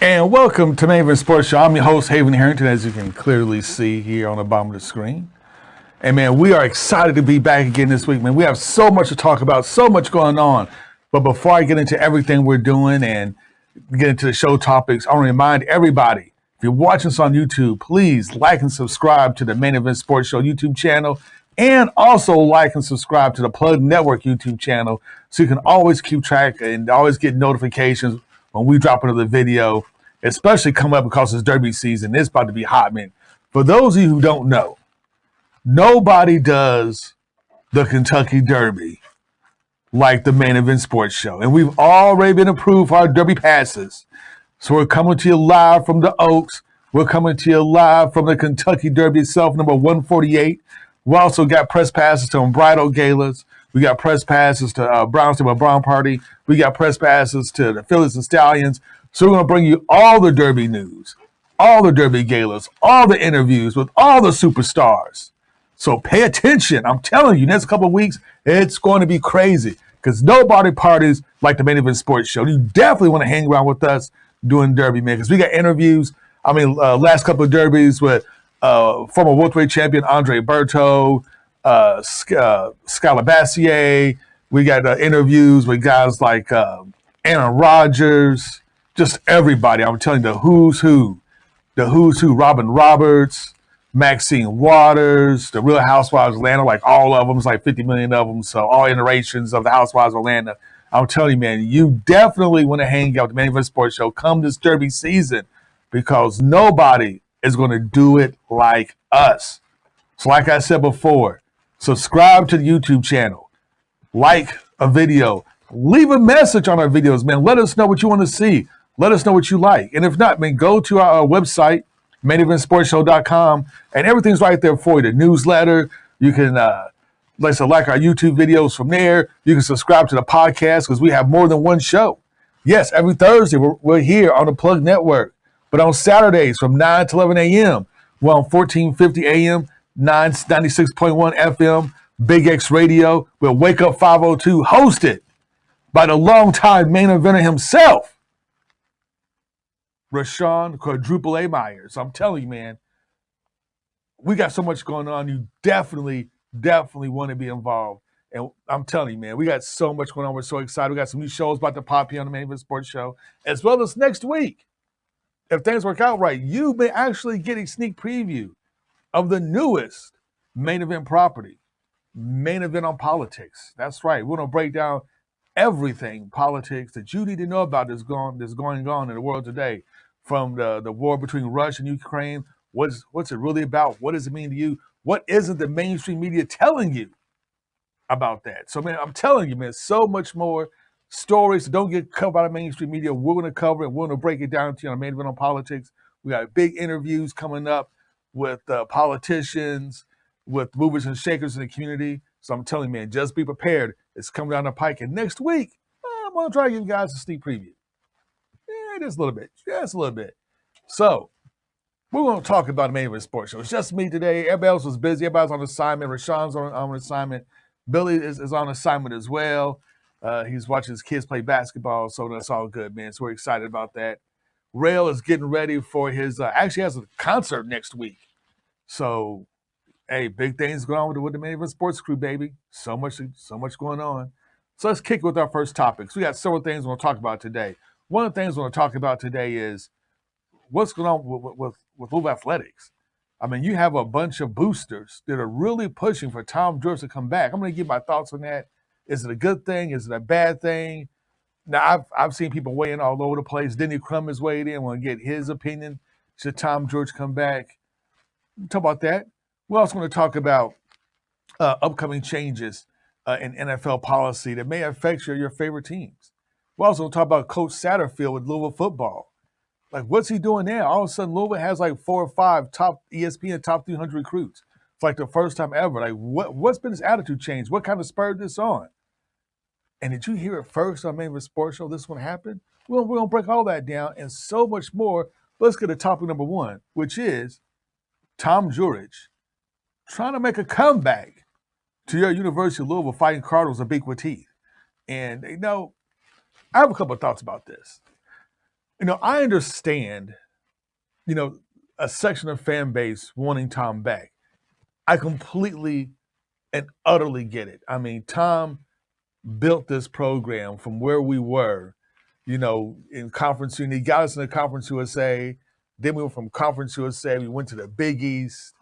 And welcome to Maven Sports Show. I'm your host, Haven Harrington, as you can clearly see here on the bottom of the screen. And man, we are excited to be back again this week, man. We have so much to talk about, so much going on. But before I get into everything we're doing and get into the show topics, I want to remind everybody, if you're watching us on YouTube, please like and subscribe to the Main Event Sports Show YouTube channel, and also like and subscribe to the Plug Network YouTube channel so you can always keep track and always get notifications when we drop another video, especially coming up because it's Derby season. It's about to be hot, man. For those of you who don't know, nobody does the Kentucky Derby like the Main Event Sports Show. And we've already been approved for our Derby passes. So we're coming to you live from the Oaks. We're coming to you live from the Kentucky Derby itself, number 148. We also got press passes to Unbridled Galas. We got press passes to Brownsville Brown Party. We got press passes to the Phillies and Stallions. So we're going to bring you all the Derby news, all the Derby galas, all the interviews with all the superstars. So pay attention. I'm telling you, next couple of weeks, it's going to be crazy because nobody parties like the Main Event Sports Show. You definitely want to hang around with us doing Derby, man, because we got interviews. Last couple of Derbies with former welterweight champion Andre Berto, Scalabassier. We got interviews with guys like Aaron Rodgers, just everybody. I'm telling you, the who's who. Robin Roberts, Maxine Waters, the Real Housewives of Atlanta, like all of them. It's like 50 million of them. So all iterations of the Housewives of Atlanta. I'm telling you, man, you definitely want to hang out with the Main Event Sports Show come this Derby season because nobody is going to do it like us. So like I said before, subscribe to the YouTube channel, like a video, leave a message on our videos, man. Let us know what you want to see. Let us know what you like. And if not, man, go to our website, maineventsportshow.com, and everything's right there for you. The newsletter, you can like our YouTube videos from there. You can subscribe to the podcast because we have more than one show. Yes, every Thursday we're here on the Plug Network. But on Saturdays from 9 to 11 a.m., we're on 1450 a.m., 96.1 FM, Big X Radio. We'll Wake Up 502, hosted by the longtime main eventer himself, Rashawn Quadruple A Myers. I'm telling you, man, we got so much going on. You definitely want to be involved. And I'm telling you, man, we got so much going on. We're so excited. We got some new shows about to pop here on the Main Event Sports Show, as well as next week. If things work out right, you may actually get a sneak preview of the newest main event property, Main Event on Politics. That's right. We're going to break down everything politics that you need to know about that's going on in the world today, from the war between Russia and Ukraine. What's it really about? What does it mean to you? What isn't the mainstream media telling you about that? So, man, I'm telling you, man, so much more stories that don't get covered by the mainstream media. We're going to cover it. We're going to break it down to you on Main Event on Politics. We got big interviews coming up with politicians, with movers and shakers in the community. So I'm telling you, man, just be prepared. It's coming down the pike. And next week, I'm going to try to give you guys a sneak preview. Yeah, just a little bit. Just a little bit. So we're going to talk about the Main Event Sports Show. It's just me today. Everybody else was busy. Everybody's on assignment. Rashawn's on assignment. Billy is on assignment as well. He's watching his kids play basketball, so that's all good, man. So we're excited about that. Rail is getting ready for his actually has a concert next week. So, hey, big things going on with the Main Event Sports crew, baby. So much going on. So let's kick with our first topics. We got several things we're going to talk about today. One of the things we're going to talk about today is what's going on with Louisville Athletics. I mean, you have a bunch of boosters that are really pushing for Tom George to come back. I'm going to give my thoughts on that. Is it a good thing? Is it a bad thing? Now, I've seen people weigh in all over the place. Denny Crum has weighed in. We'll get his opinion. Should Tom George come back? We'll talk about that. We're also going to talk about upcoming changes in NFL policy that may affect your favorite teams. We're also going to talk about Coach Satterfield with Louisville football. Like, what's he doing now? All of a sudden, Louisville has like 4 or 5 top ESPN top 300 recruits. It's like the first time ever. Like, what's been his attitude change? What kind of spurred this on? And did you hear it first on Main Event Sports Show? This one happened. We're going to break all that down and so much more. Let's get to topic number 1, which is Tom Jurich trying to make a comeback to your University of Louisville, fighting Cardinals and beak with teeth. And, I have a couple of thoughts about this. I understand, you know, a section of fan base wanting Tom back. I completely and utterly get it. I mean, Tom built this program from where we were, in Conference Union. He got us in the Conference USA. Then we went from Conference USA, we went to the Big East.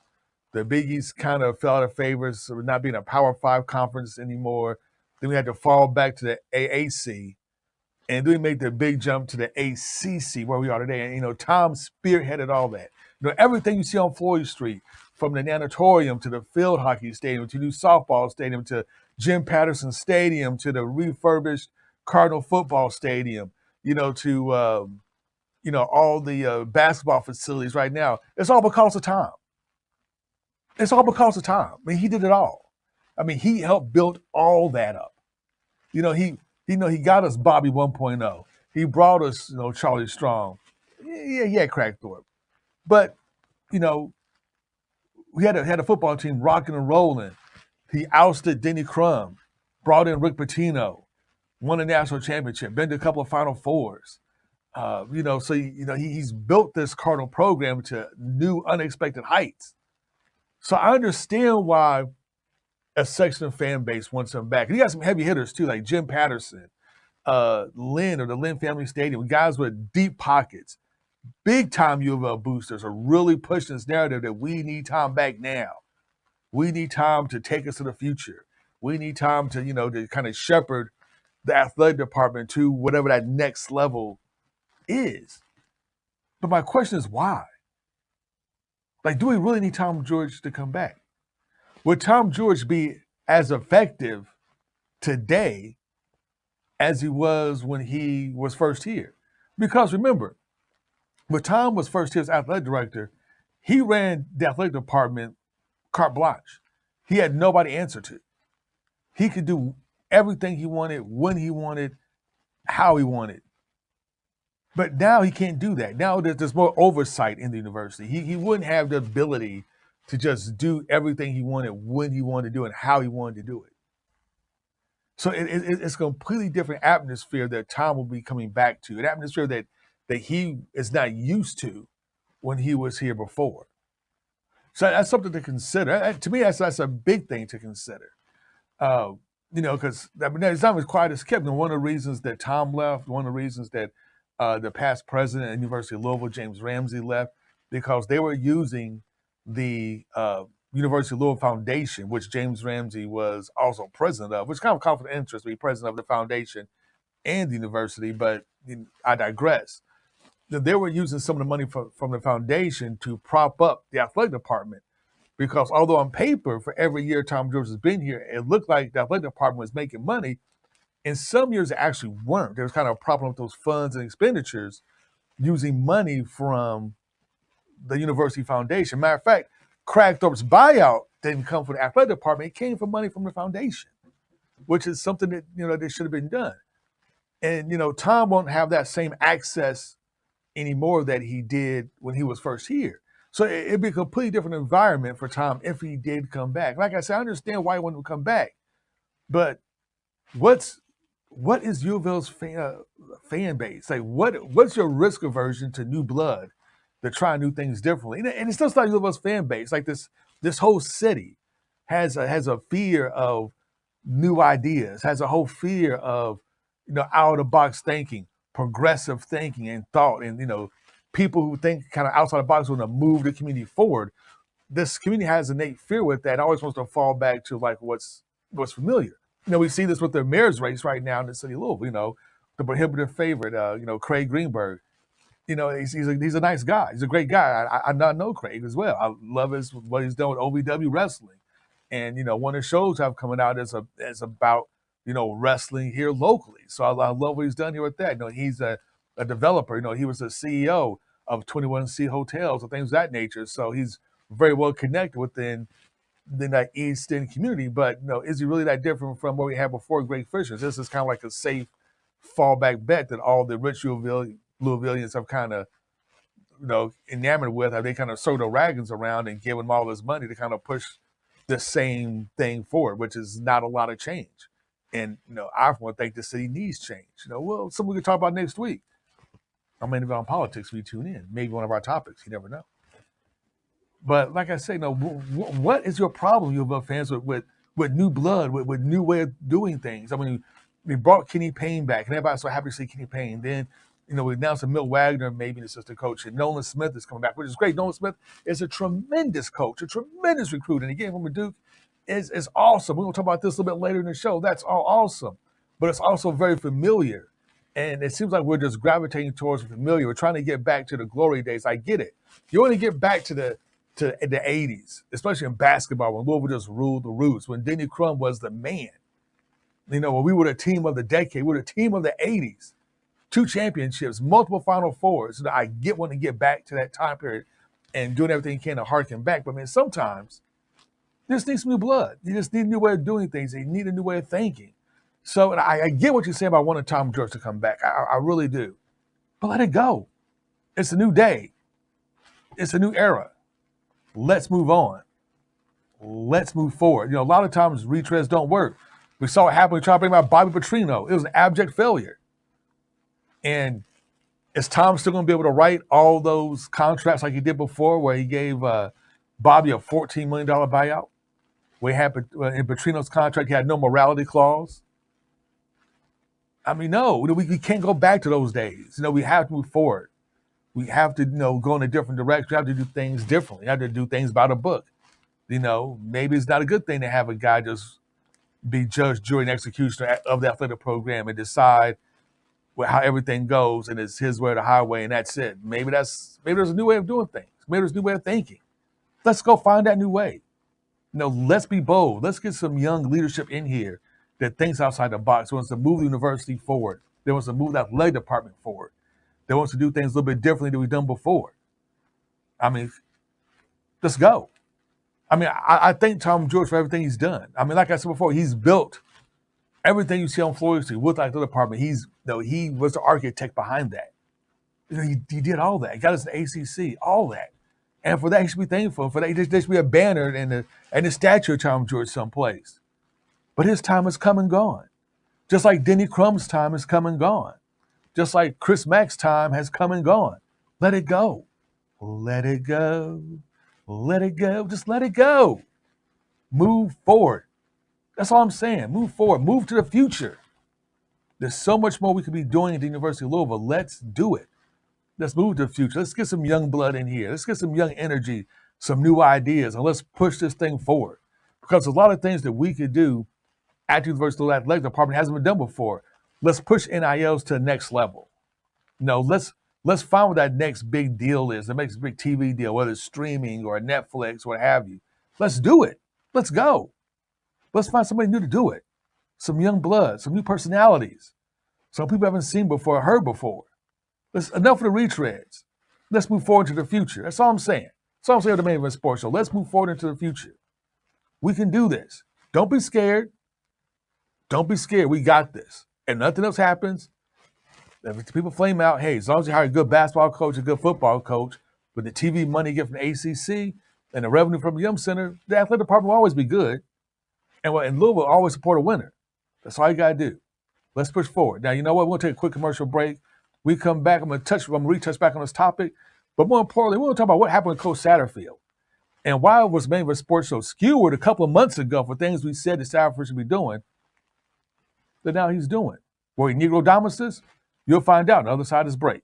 The Big East kind of fell out of favor, so we're not being a Power Five conference anymore. Then we had to fall back to the AAC. And then we made the big jump to the ACC where we are today. And, Tom spearheaded all that. Everything you see on Floyd Street, from the Nanatorium to the field hockey stadium to new softball stadium to Jim Patterson Stadium to the refurbished Cardinal football stadium, to, all the basketball facilities right now. It's all because of Tom. It's all because of Tom. I mean, he did it all. I mean, he helped build all that up. He got us Bobby 1.0. He brought us, Charlie Strong. Yeah, Crackthorpe. But, we had a football team rocking and rolling. He ousted Denny Crum, brought in Rick Pitino, won a national championship, been to a couple of Final Fours. He's built this Cardinal program to new, unexpected heights. So I understand why a section of fan base wants him back. And he got some heavy hitters too, like Jim Patterson, Lynn, or the Lynn Family Stadium, guys with deep pockets. Big time U of L boosters are really pushing this narrative that we need Tom back now. We need Tom to take us to the future. We need Tom to, to kind of shepherd the athletic department to whatever that next level is. But my question is why? Like, do we really need Tom George to come back? Would Tom George be as effective today as he was when he was first here? Because remember, when Tom was first here as athletic director, he ran the athletic department carte blanche. He had nobody to answer to. He could do everything he wanted, when he wanted, how he wanted. But now he can't do that. Now there's more oversight in the university. He wouldn't have the ability to just do everything he wanted, when he wanted to do it, and how he wanted to do it. So it's a completely different atmosphere that Tom will be coming back to, an atmosphere that he is not used to when he was here before. So that's something to consider. To me, that's a big thing to consider. Because it's not as quiet as kept. And one of the reasons that Tom left, one of the reasons that the past president at the University of Louisville, James Ramsey, left, because they were using the University of Louisville Foundation, which James Ramsey was also president of, which kind of conflict of interest to be president of the foundation and the university, but I digress. They were using some of the money from the foundation to prop up the athletic department, because although on paper, for every year Tom George has been here, it looked like the athletic department was making money. In some years, it actually weren't. There was kind of a problem with those funds and expenditures using money from the university foundation. Matter of fact, Crackthorpe's buyout didn't come from the athletic department. It came from money from the foundation, which is something that, that should have been done. And, Tom won't have that same access anymore that he did when he was first here. So it'd be a completely different environment for Tom if he did come back. Like I said, I understand why he wanted to come back, but what is U of L's fan base? Like, what's your risk aversion to new blood, to try new things differently? And it's just not U of L's fan base. Like this whole city has a fear of new ideas, has a whole fear of out of the box thinking, progressive thinking and thought, and people who think kind of outside the box want to move the community forward. This community has innate fear with that. Always wants to fall back to like what's familiar. We see this with the mayor's race right now in the city of Louisville. The prohibitive favorite, Craig Greenberg. He's a nice guy. He's a great guy. I know Craig as well. I love what he's done with OVW wrestling, and one of the shows I've coming out is about wrestling here locally. So I love what he's done here with that. He's a developer. He was the CEO of 21C Hotels and things of that nature. So he's very well connected within that East End community. But is he really that different from what we had before Greg Fisher? This is kind of like a safe fallback bet that all the rich Louisvillians have kind of enamored with. Have they kind of circled the wagons around and given them all this money to kind of push the same thing forward, which is not a lot of change. And I want to think the city needs change. Well, something we can talk about next week. I may even on politics if you tune in. Maybe one of our topics. You never know. But like I say, no. What is your problem, you have fans, with new blood, with new way of doing things? I mean, we brought Kenny Payne back, and everybody's so happy to see Kenny Payne. Then, we announced that Milt Wagner, maybe the assistant coach, and Nolan Smith is coming back, which is great. Nolan Smith is a tremendous coach, a tremendous recruit, and again, from a Duke is awesome. We're gonna talk about this a little bit later in the show. That's all awesome, but it's also very familiar, and it seems like we're just gravitating towards the familiar. We're trying to get back to the glory days. I get it. You want to get back to the 80s, especially in basketball, when Louisville just ruled the roost, when Denny Crum was the man. When we were the team of the decade, we were the team of the 80s. 2 championships, multiple Final Fours. I want to get back to that time period and doing everything you can to harken back. But, man, sometimes you just need some new blood. You just need a new way of doing things. You need a new way of thinking. So I get what you're saying about wanting Tom George to come back. I really do. But let it go. It's a new day. It's a new era. Let's move on. Let's move forward. A lot of times retreads don't work. We saw it happen. We tried to bring about Bobby Petrino. It was an abject failure. And is Tom still going to be able to write all those contracts like he did before, where he gave Bobby a $14 million buyout? We had in Petrino's contract, he had no morality clause. I mean, no, we can't go back to those days. We have to move forward. We have to, go in a different direction. We have to do things differently. We have to do things by the book. Maybe it's not a good thing to have a guy just be judge, jury, and executioner of the athletic program and decide how everything goes, and it's his way or the highway, and that's it. Maybe there's a new way of doing things. Maybe there's a new way of thinking. Let's go find that new way. Let's be bold. Let's get some young leadership in here that thinks outside the box, wants to move the university forward. They wants to move the athletic department forward. They wants to do things a little bit differently than we've done before. I mean, let's go. I mean, I thank Tom George for everything he's done. I mean, like I said before, he's built everything you see on Florida State with the athletic department. He was the architect behind that. He did all that. He got us an ACC, all that. And for that, he should be thankful. For that, there should be a banner and a statue of Tom George someplace. But his time has come and gone. Just like Denny Crum's time has come and gone. Just like Chris Mack's time has come and gone. Let it go. Let it go. Let it go. Just let it go. Move forward. That's all I'm saying. Move forward. Move to the future. There's so much more we could be doing at the University of Louisville. Let's do it. Let's move to the future. Let's get some young blood in here. Let's get some young energy, some new ideas, and let's push this thing forward. Because there's a lot of things that we could do at the University of Athletic Department hasn't been done before. Let's push NILs to the next level. Let's find what that next big deal is, the next big TV deal, whether it's streaming or Netflix, what have you. Let's do it. Let's go. Let's find somebody new to do it. Some young blood, some new personalities, some people haven't seen before, heard before. Enough of the retreads. Let's move forward to the future. That's all I'm saying. That's all I'm saying with the Main Event Sports Show. Let's move forward into the future. We can do this. Don't be scared. Don't be scared. We got this. And nothing else happens. If people flame out, hey, as long as you hire a good basketball coach, a good football coach, with the TV money you get from the ACC and the revenue from the Yum Center, the athletic department will always be good. And Louisville will always support a winner. That's all you got to do. Let's push forward. Now, you know what? We'll take a quick commercial break. We come back. I'm going to retouch back on this topic. But more importantly, we're going to talk about what happened with Coach Satterfield and why was Main Event Sports Show skewered a couple of months ago for things we said that Satterfield should be doing that now he's doing. Were he Negro Dominus? You'll find out on the other side of this break.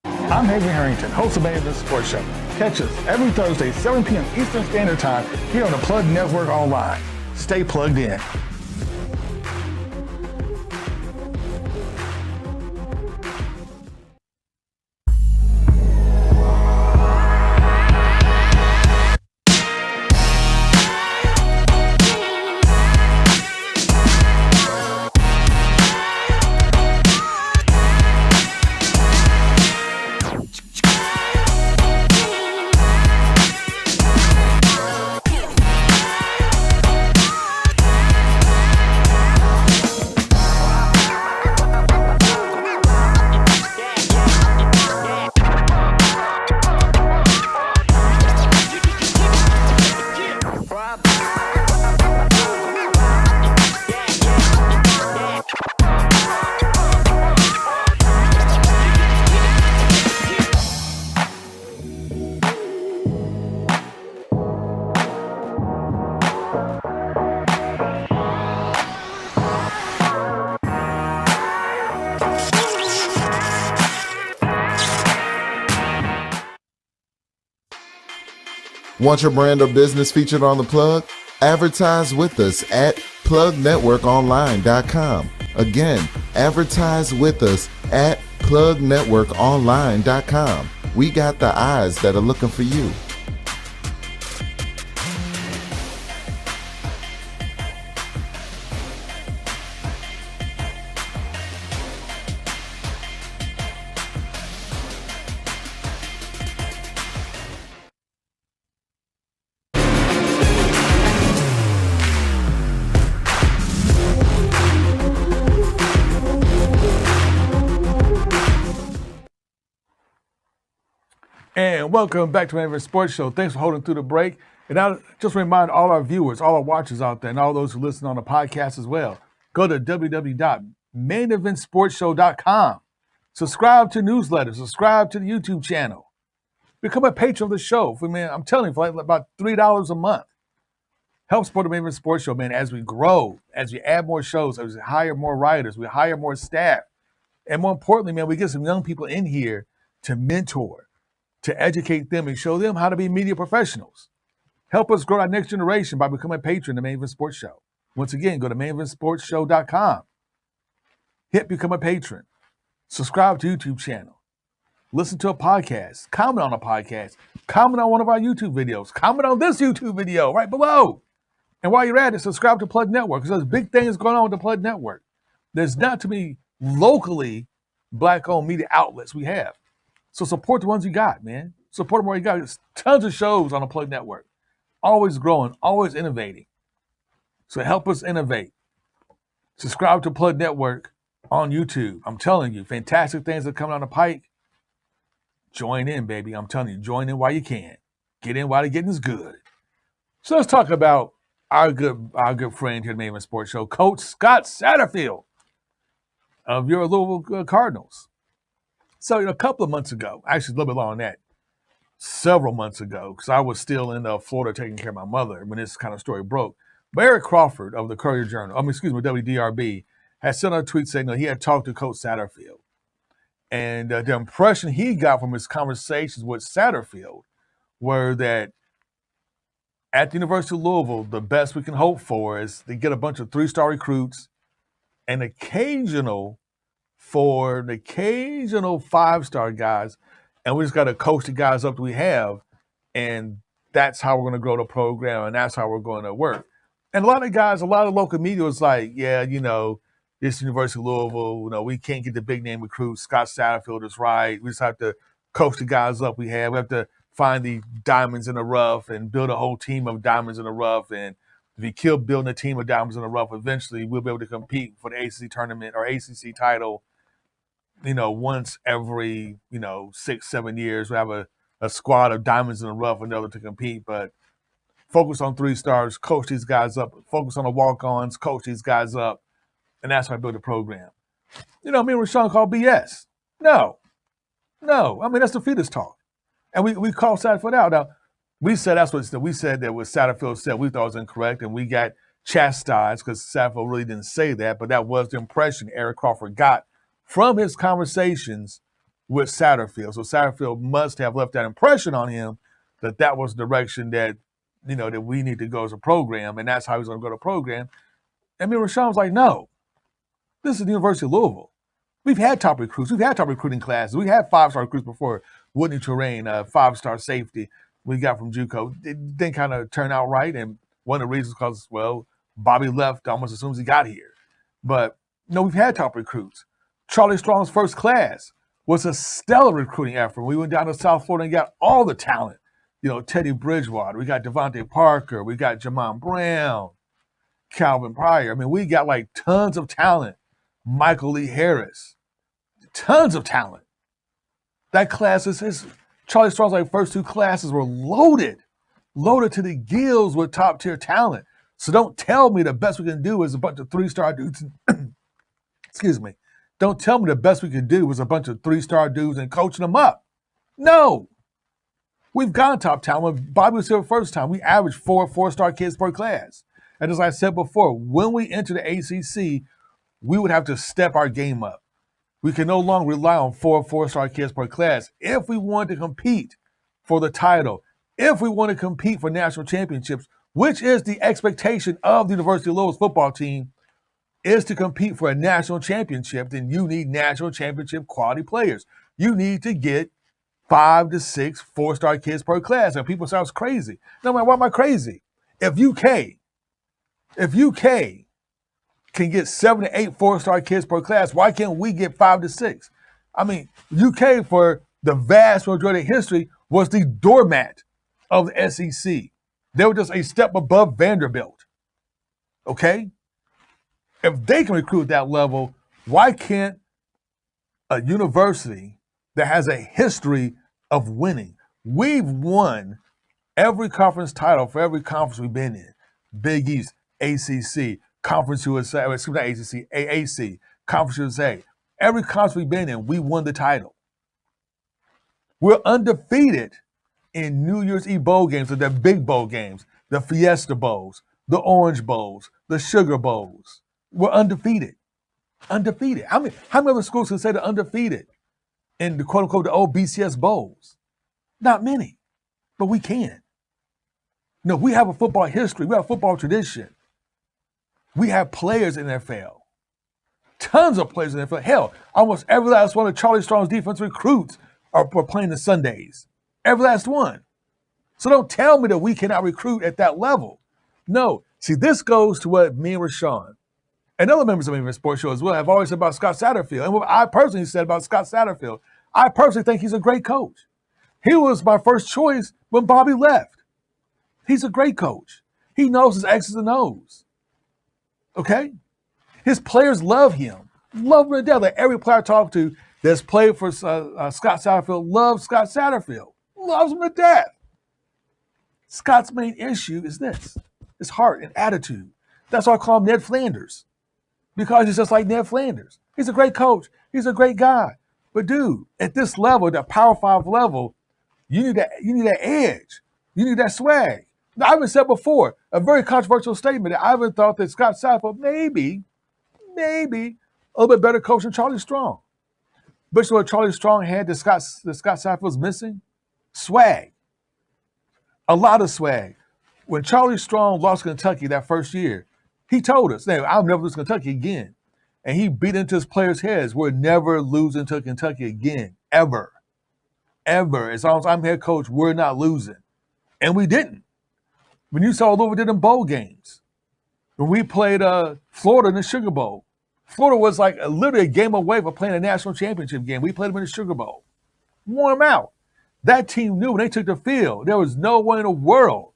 I'm Avery Harrington, host of Main Event Sports Show. Catch us every Thursday, 7 p.m. Eastern Standard Time here on the Plug Network Online. Stay plugged in. Want your brand or business featured on The Plug? Advertise with us at plugnetworkonline.com. Again, advertise with us at plugnetworkonline.com. We got the eyes that are looking for you. And welcome back to Main Sports Show. Thanks for holding through the break. And I just remind all our viewers, all our watchers out there, and all those who listen on the podcast as well, go to www.maineventsportshow.com. Subscribe to newsletters. Subscribe to the YouTube channel. Become a patron of the show. I'm telling you, for like about $3 a month. Help support the Main Event Sports Show, man, as we grow, as we add more shows, as we hire more writers, we hire more staff. And more importantly, man, we get some young people in here to mentor, to educate them and show them how to be media professionals. Help us grow our next generation by becoming a patron of the Main Event Sports Show. Once again, go to maineventsportshow.com. Hit become a patron. Subscribe to YouTube channel. Listen to a podcast. Comment on a podcast. Comment on one of our YouTube videos. Comment on this YouTube video right below. And while you're at it, subscribe to Plug Network, because there's big things going on with the Plug Network. There's not too many locally Black-owned media outlets we have. So support the ones you got, man. Support them where you got. There's tons of shows on the Plug Network. Always growing, always innovating. So help us innovate. Subscribe to Plug Network on YouTube. I'm telling you, fantastic things are coming on the pike. Join in, baby. I'm telling you, join in while you can. Get in while the getting is good. So let's talk about our good friend here at the Main Event Sports Show, Coach Scott Satterfield of your Louisville Cardinals. So a couple of months ago, actually a little bit longer than that, several months ago, because I was still in Florida taking care of my mother when this kind of story broke. But Eric Crawford of the Courier-Journal, WDRB, had sent out a tweet saying that he had talked to Coach Satterfield. And the impression he got from his conversations with Satterfield were that at the University of Louisville, the best we can hope for is to get a bunch of 3-star recruits and occasional 5-star guys, and we just got to coach the guys up that we have, and that's how we're going to grow the program, and that's how we're going to work. And a lot of local media was like, yeah, this University of Louisville, we can't get the big name recruits. Scott Satterfield is right. We just have to coach the guys up we have. We have to find the diamonds in the rough and build a whole team of diamonds in the rough, and if you keep building a team of diamonds in the rough, eventually we'll be able to compete for the ACC tournament or ACC title, once every, 6-7 years. We have a squad of diamonds in the rough in order to compete, but focus on 3-stars, coach these guys up, focus on the walk-ons, coach these guys up, and that's how I build the program. Me and Rashawn call BS. No. That's the fetus talk. And we call Satterfield out. Now, we said that what Satterfield said we thought was incorrect, and we got chastised because Satterfield really didn't say that, but that was the impression Eric Crawford got from his conversations with Satterfield. So Satterfield must have left that impression on him that was the direction that, that we need to go as a program, and that's how he's going to go to the program. Rashawn was like, no, this is the University of Louisville. We've had top recruits. We've had top recruiting classes. We had 5-star recruits before. Whitney Terrain, 5-star safety we got from JUCO. It didn't kind of turn out right, and one of the reasons because, Bobby left almost as soon as he got here. But, we've had top recruits. Charlie Strong's first class was a stellar recruiting effort. We went down to South Florida and got all the talent. Teddy Bridgewater. We got Devontae Parker. We got Jamon Brown, Calvin Pryor. We got tons of talent. Michael Lee Harris. Tons of talent. That class is Charlie Strong's first 2 classes were loaded to the gills with top-tier talent. So don't tell me the best we can do is a bunch of 3-star dudes. Excuse me. Don't tell me the best we can do was a bunch of 3-star dudes and coaching them up. No. We've gotten top talent. When Bobby was here the first time, we averaged 4-star kids per class. And as I said before, when we enter the ACC, we would have to step our game up. We can no longer rely on 4-star kids per class if we want to compete for the title, if we want to compete for national championships, which is the expectation of the University of Louisville's football team, is to compete for a national championship, then you need national championship quality players. You need to get 5 to 6 four-star kids per class. And people say I was crazy. No, man, why am I crazy? If UK can get 7 to 8 four-star kids per class, why can't we get 5 to 6? I mean, UK for the vast majority of history was the doormat of the SEC. They were just a step above Vanderbilt. Okay? If they can recruit at that level, why can't a university that has a history of winning? We've won every conference title for every conference we've been in. Big East, ACC, Conference USA, excuse me, not ACC, AAC, Conference USA. Every conference we've been in, we won the title. We're undefeated in New Year's Eve bowl games, or the big bowl games, the Fiesta Bowls, the Orange Bowls, the Sugar Bowls. We're undefeated. Undefeated. How many other schools can say they're undefeated in the quote-unquote the old BCS Bowls? Not many, but we can. No, we have a football history. We have a football tradition. We have players in the NFL. Tons of players in the NFL. Hell, almost every last one of Charlie Strong's defense recruits are playing the Sundays. Every last one. So don't tell me that we cannot recruit at that level. No. See, this goes to what me and Rashawn and other members of the Sports Show as well have always said about Scott Satterfield. And what I personally said about Scott Satterfield, I personally think he's a great coach. He was my first choice when Bobby left. He's a great coach. He knows his X's and O's. Okay? His players love him. Love him to death. Like every player I talk to that's played for Scott Satterfield loves Scott Satterfield. Loves him to death. Scott's main issue is this. His heart and attitude. That's why I call him Ned Flanders. Because he's just like Ned Flanders. He's a great coach. He's a great guy. But dude, at this level, that Power 5 level, you need that edge. You need that swag. Now, I've even said before, a very controversial statement that I even thought that Scott Satterfield maybe a little bit better coach than Charlie Strong. But you know what Charlie Strong had that Scott Satterfield was missing? Swag. A lot of swag. When Charlie Strong lost Kentucky that first year, he told us, "Hey, I'll never lose Kentucky again." And he beat into his players' heads, "We're never losing to Kentucky again, ever. Ever. As long as I'm head coach, we're not losing." And we didn't. When you saw Louisville did in bowl games, when we played Florida in the Sugar Bowl, Florida was like literally a game away from playing a national championship game. We played them in the Sugar Bowl. Wore them out. That team knew when they took the field, there was no way in the world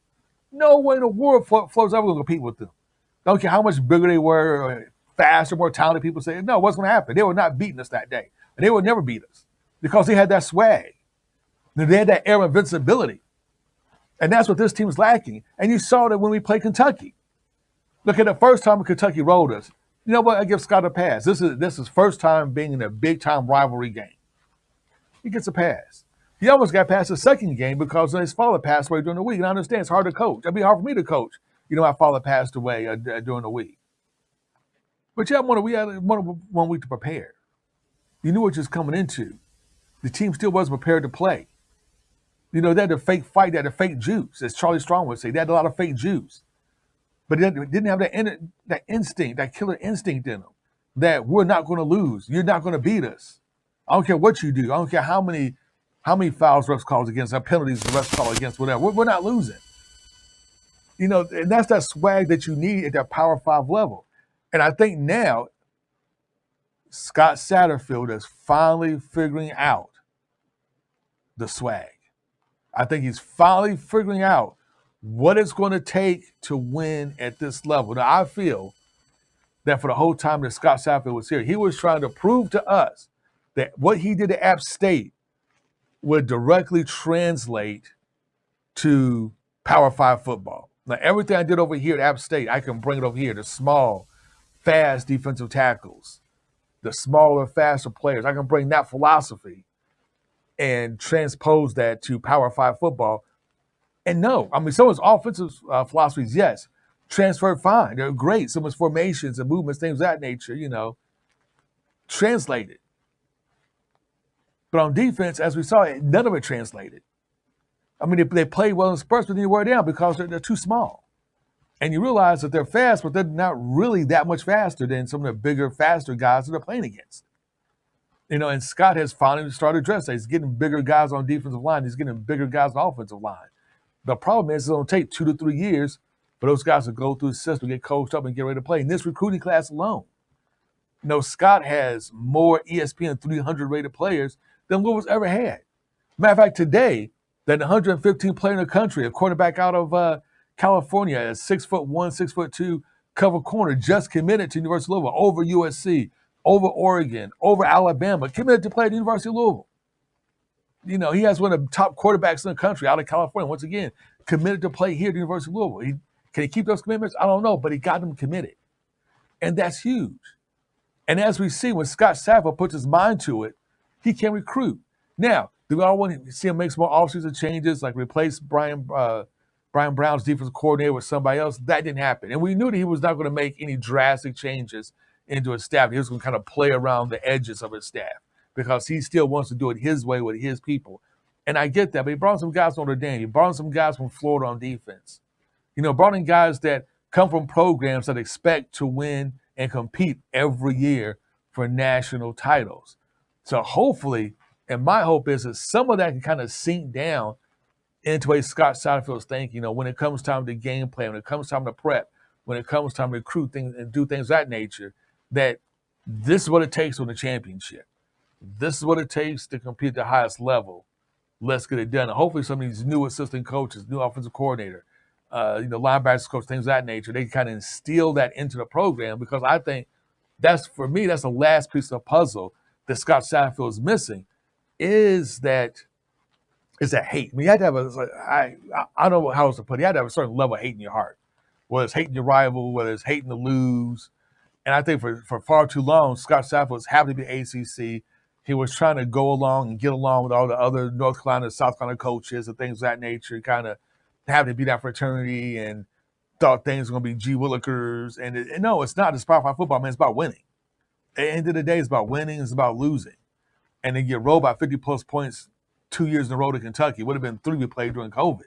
Florida's ever going to compete with them. Don't care how much bigger they were, or faster, more talented people say, no, what's going to happen? They were not beating us that day. And they would never beat us because they had that swag. They had that air of invincibility. And that's what this team is lacking. And you saw that when we played Kentucky. Look at the first time Kentucky rolled us. You know what? I give Scott a pass. This is first time being in a big-time rivalry game. He gets a pass. He almost got past the second game because his father passed away during the week. And I understand it's hard to coach. It'd be hard for me to coach. You know, my father passed away during the week. But yeah, we had 1 week to prepare. You knew what you was coming into. The team still wasn't prepared to play. You know, they had the fake fight, they had the fake juice, as Charlie Strong would say. They had a lot of fake juice. But they didn't have that instinct, that killer instinct in them, that we're not going to lose. You're not going to beat us. I don't care what you do. I don't care how many fouls refs calls against, how penalties the refs call against, whatever. We're not losing. You know, and that's that swag that you need at that Power 5 level. And I think now Scott Satterfield is finally figuring out the swag. I think he's finally figuring out what it's going to take to win at this level. Now, I feel that for the whole time that Scott Satterfield was here, he was trying to prove to us that what he did at App State would directly translate to Power 5 football. Now, everything I did over here at App State, I can bring it over here. The small, fast defensive tackles, the smaller, faster players. I can bring that philosophy and transpose that to Power 5 football. And no, I mean, some of his offensive philosophies, yes, transferred fine. They're great. Some of his formations and movements, things of that nature, you know, translated. But on defense, as we saw, none of it translated. I mean, they play well in spurts, but then you wear down because they're too small. And you realize that they're fast, but they're not really that much faster than some of the bigger, faster guys that they're playing against. And Scott has finally started to address that. He's getting bigger guys on defensive line. He's getting bigger guys on offensive line. The problem is it's going to take 2 to 3 years for those guys to go through the system, get coached up, and get ready to play. In this recruiting class alone, Scott has more ESPN 300 rated players than Louisville's ever had. Matter of fact, today, that 115 player in the country, a quarterback out of California, a 6'1", 6'2" cover corner, just committed to University of Louisville over USC, over Oregon, over Alabama, committed to play at the University of Louisville. He has one of the top quarterbacks in the country out of California, once again, committed to play here at the University of Louisville. Can he keep those commitments? I don't know, but he got them committed. And that's huge. And as we see, when Scott Satterfield puts his mind to it, he can recruit. Now, do we all want to see him make some more offseason changes, like replace Brian Brown's defensive coordinator with somebody else? That didn't happen. And we knew that he was not going to make any drastic changes into his staff. He was going to kind of play around the edges of his staff because he still wants to do it his way with his people. And I get that, but he brought in some guys from Notre Dame. He brought in some guys from Florida on defense. Brought in guys that come from programs that expect to win and compete every year for national titles. So hopefully, and my hope is that some of that can kind of sink down into a Scott Satterfield's thinking, when it comes time to game plan, when it comes time to prep, when it comes time to recruit things and do things of that nature, that this is what it takes to win a championship. This is what it takes to compete at the highest level. Let's get it done. And hopefully some of these new assistant coaches, new offensive coordinator, linebackers coach, things of that nature, they kind of instill that into the program, because I think that's the last piece of the puzzle that Scott Satterfield is missing, is that hate. I mean, you have to have I don't know how else to put it. You have to have a certain level of hate in your heart, whether it's hating your rival, whether it's hating to lose. And I think for far too long, Scott Satterfield was happy to be ACC. He was trying to go along and get along with all the other North Carolina, South Carolina coaches and things of that nature, kind of having to be that fraternity, and thought things were going to be G. Willikers. And no, it's not. It's Power 5 football, man. It's about winning. At the end of the day, it's about winning. It's about losing. And then get rolled by 50-plus points 2 years in a row to Kentucky. It would have been 3 we played during COVID.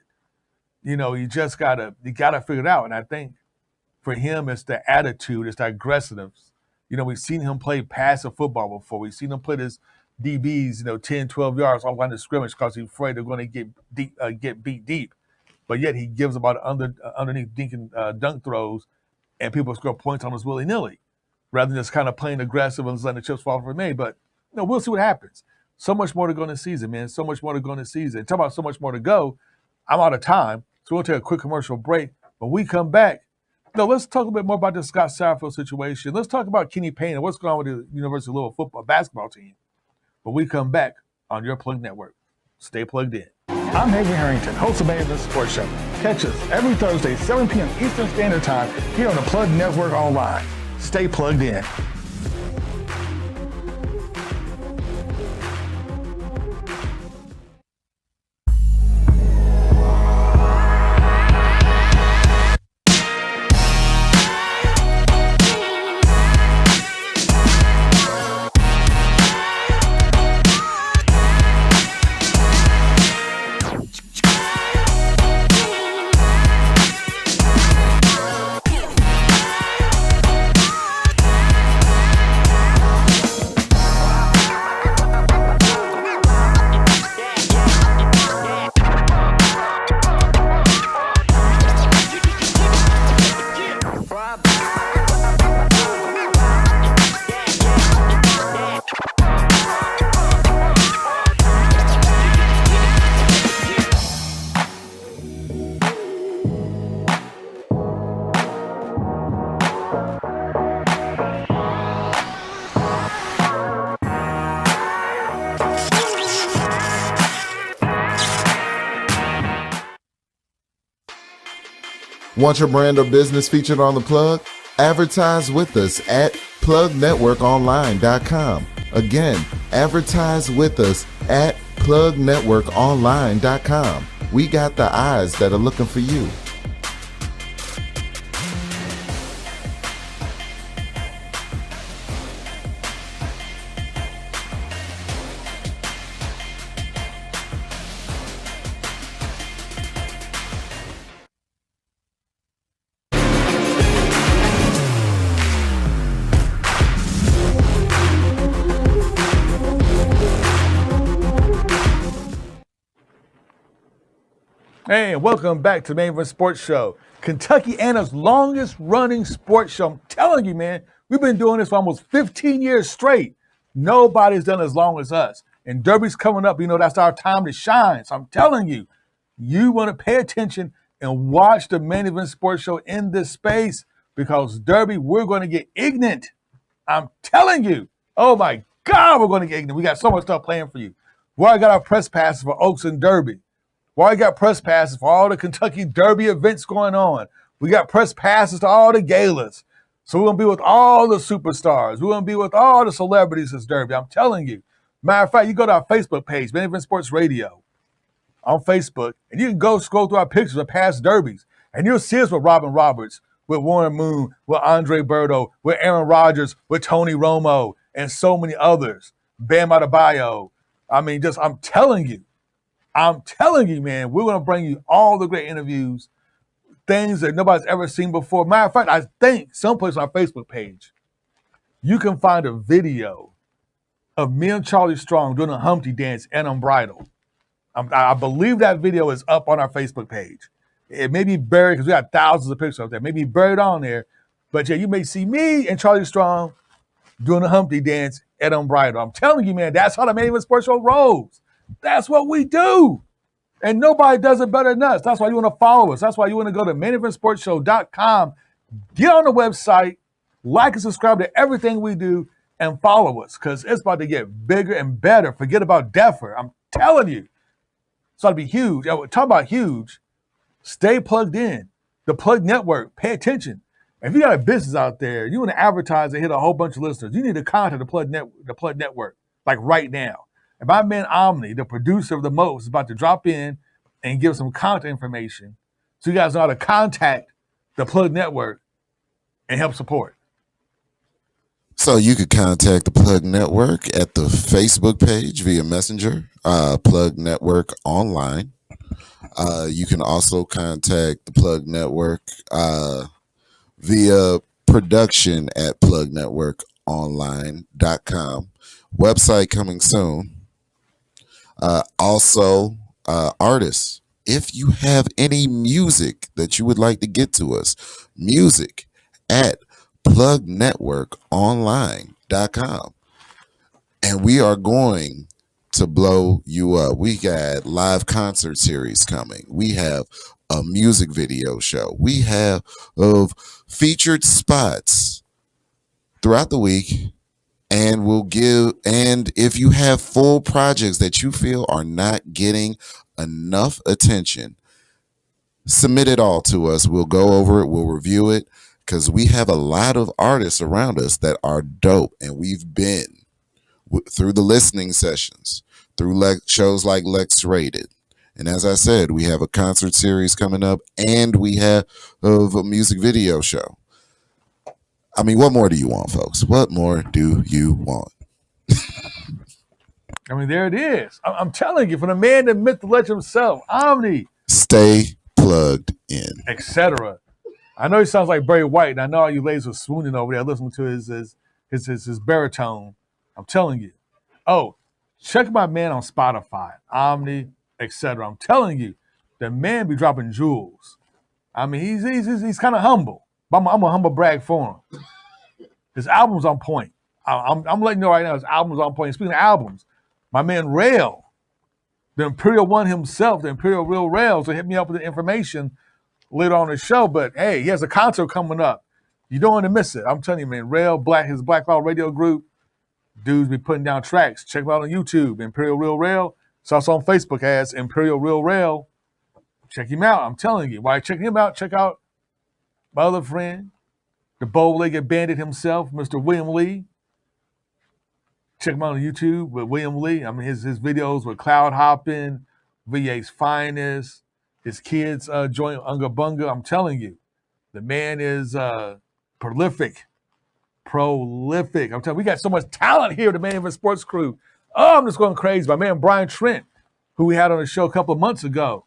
You just got to figure it out. And I think for him, it's the attitude, it's the aggressiveness. We've seen him play passive football before. We've seen him put his DBs, 10, 12 yards off line of scrimmage because he's afraid they're going to get beat deep. But yet he gives about underneath dunk throws, and people score points on us willy-nilly, rather than just kind of playing aggressive and just letting the chips fall for me. But we'll see what happens. So much more to go in the season, man. So much more to go in the season. Talk about so much more to go. I'm out of time, so we'll take a quick commercial break. When we come back, let's talk a bit more about the Scott Satterfield situation. Let's talk about Kenny Payne and what's going on with the University of Louisville basketball team. When we come back on your Plug Network. Stay plugged in. I'm Avery Harrington, host of A&M Sports Show. Catch us every Thursday, 7 p.m. Eastern Standard Time here on the Plug Network Online. Stay plugged in. Want your brand or business featured on The Plug? Advertise with us at plugnetworkonline.com. Again, advertise with us at plugnetworkonline.com. We got the eyes that are looking for you. Hey, and welcome back to the Main Event Sports Show, Kentucky Anna's longest running sports show. I'm telling you, man, we've been doing this for almost 15 years straight. Nobody's done as long as us. And Derby's coming up. You know, that's our time to shine. So I'm telling you, you want to pay attention and watch the Main Event Sports Show in this space because Derby, we're going to get ignorant. I'm telling you. Oh my God, we're going to get ignorant. We got so much stuff planned for you. We already got our press passes for Oaks and Derby. We already got press passes for all the Kentucky Derby events going on. We got press passes to all the galas. So we're going to be with all the superstars. We're going to be with all the celebrities this Derby. I'm telling you. Matter of fact, you go to our Facebook page, Main Event Sports Radio, on Facebook, and you can go scroll through our pictures of past derbies, and you'll see us with Robin Roberts, with Warren Moon, with Andre Berto, with Aaron Rodgers, with Tony Romo, and so many others. Bam Adebayo. I mean, I'm telling you, man, we're going to bring you all the great interviews, things that nobody's ever seen before. Matter of fact, I think someplace on our Facebook page, you can find a video of me and Charlie Strong doing a Humpty dance and unbridled. I believe that video is up on our Facebook page. It may be buried because we got thousands of pictures up there. It may be buried on there. But yeah, you may see me and Charlie Strong doing a Humpty dance at Unbridled. I'm telling you, man, that's how the Main Event Sports Show rolls. That's what we do. And nobody does it better than us. That's why you want to follow us. That's why you want to go to maineventsportshow.com, get on the website, like and subscribe to everything we do, and follow us because it's about to get bigger and better. Forget about Deffer. I'm telling you. It's about to be huge. Talk about huge. Stay plugged in. The Plug Network. Pay attention. If you got a business out there, you want to advertise and hit a whole bunch of listeners, you need to contact the Plug Network, like right now. And my man Omni, the producer of the most, is about to drop in and give some contact information so you guys know how to contact the Plug Network and help support. So you could contact the Plug Network at the Facebook page via Messenger, Plug Network Online. You can also contact the Plug Network via production at plugnetworkonline.com. Website coming soon. Also, artists, if you have any music that you would like to get to us, music at plugnetworkonline.com. And we are going to blow you up. We got live concert series coming. We have a music video show. We have of featured spots throughout the week. And if you have full projects that you feel are not getting enough attention, submit it all to us. We'll go over it. We'll review it because we have a lot of artists around us that are dope. And we've been through the listening sessions, through shows like Lex Rated. And as I said, we have a concert series coming up and we have a music video show. I mean, what more do you want, folks? What more do you want? I mean, there it is. I'm telling you, from the man, the myth, the legend himself, Omni. Stay plugged in. Etc. I know he sounds like Barry White, and I know all you ladies are swooning over there listening to his baritone. I'm telling you. Oh, check my man on Spotify, Omni, etc. I'm telling you, the man be dropping jewels. I mean, he's kind of humble. But I'm a humble brag for him. His album's on point. I'm letting you know right now, his album's on point. Speaking of albums, my man Rail, the Imperial One himself, the Imperial Real Rail, so hit me up with the information later on the show. But hey, he has a concert coming up. You don't want to miss it. I'm telling you, man. Rail, his Black Law Radio group, dudes be putting down tracks. Check him out on YouTube, Imperial Real Rail. It's also on Facebook as Imperial Real Rail. Check him out. I'm telling you. While you're checking him out, check out my other friend, the bow-legged bandit himself, Mr. William Lee. Check him out on YouTube with William Lee. I mean, his videos with Cloud Hopping, VA's Finest, his kids join Unga Bunga. I'm telling you, the man is prolific. I'm telling you, we got so much talent here, the Main Event Sports crew. Oh, I'm just going crazy. My man Brian Trent, who we had on the show a couple of months ago,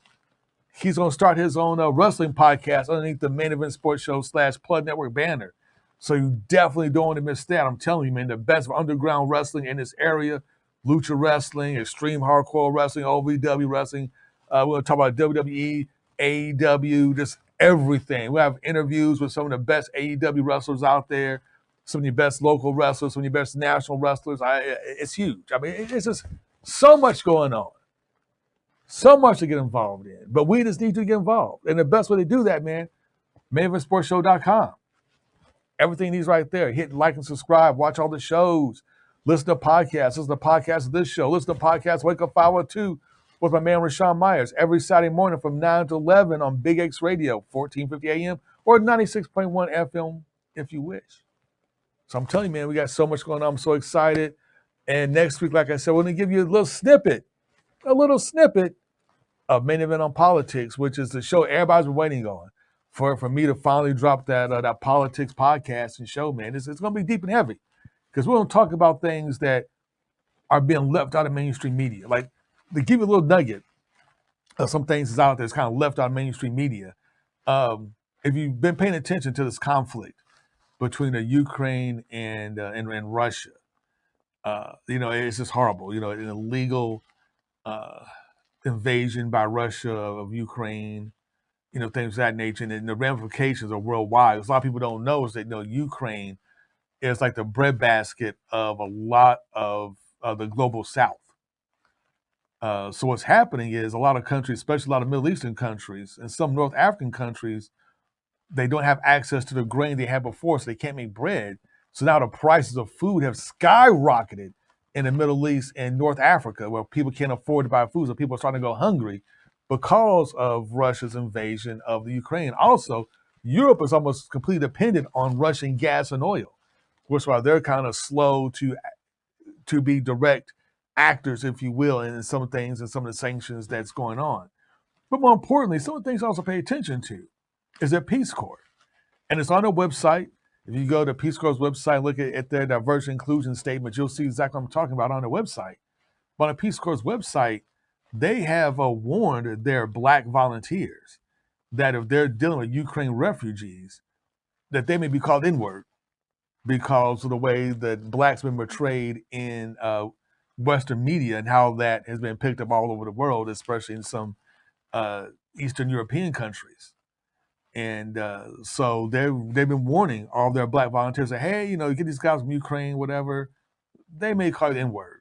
he's going to start his own wrestling podcast underneath the Main Event Sports Show / Plug Network banner. So you definitely don't want to miss that. I'm telling you, man, the best of underground wrestling in this area, lucha wrestling, extreme hardcore wrestling, OVW wrestling. We'll talk about WWE, AEW, just everything. We'll have interviews with some of the best AEW wrestlers out there, some of the best local wrestlers, some of the best national wrestlers. It's huge. I mean, it's just so much going on, so much to get involved in. But we just need to get involved. And the best way to do that, man, MainEventSportsShow.com. Everything needs right there. Hit like and subscribe. Watch all the shows. Listen to podcasts. Listen to podcasts of this show. Listen to podcasts Wake Up 502 with my man Rashawn Myers every Saturday morning from 9 to 11 on Big X Radio, 1450 AM or 96.1 FM if you wish. So I'm telling you, man, we got so much going on. I'm so excited. And next week, like I said, we're going to give you a little snippet of Main Event on Politics, which is the show everybody's been waiting on. For me to finally drop that politics podcast and show, man, it's going to be deep and heavy because we're going to talk about things that are being left out of mainstream media. Like, to give you a little nugget of some things that's out there that's kind of left out of mainstream media. If you've been paying attention to this conflict between the Ukraine and Russia, it's just horrible. An illegal invasion by Russia of Ukraine, things of that nature, and the ramifications are worldwide. A lot of people don't know is that Ukraine is like the breadbasket of a lot of the global South. So what's happening is a lot of countries, especially a lot of Middle Eastern countries and some North African countries, they don't have access to the grain they had before, so they can't make bread. So now the prices of food have skyrocketed in the Middle East and North Africa, where people can't afford to buy food, so people are starting to go hungry because of Russia's invasion of the Ukraine. Also, Europe is almost completely dependent on Russian gas and oil, which is why they're kind of slow to be direct actors, if you will, in some things and some of the sanctions that's going on. But more importantly, some of the things I also pay attention to is their Peace Corps. And it's on their website. If you go to Peace Corps' website, look at their diversity inclusion statement, you'll see exactly what I'm talking about on their website. But on the Peace Corps' website, they have warned their Black volunteers that if they're dealing with Ukraine refugees, that they may be called N-word because of the way that Blacks have been portrayed in Western media and how that has been picked up all over the world, especially in some Eastern European countries. And so they've been warning all their Black volunteers that, hey, you get these guys from Ukraine, whatever, they may call it N-word.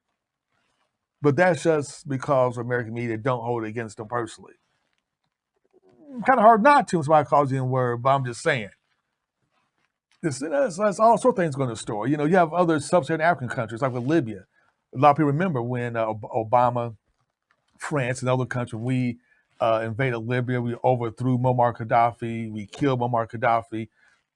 But that's just because American media don't hold it against them personally. Kind of hard not to when somebody calls you N-word, but I'm just saying. That's all sorts of things going to the store. You have other sub-Saharan African countries, like with Libya. A lot of people remember when Obama, France, and other countries, we invaded Libya, we overthrew Muammar Gaddafi, we killed Muammar Gaddafi.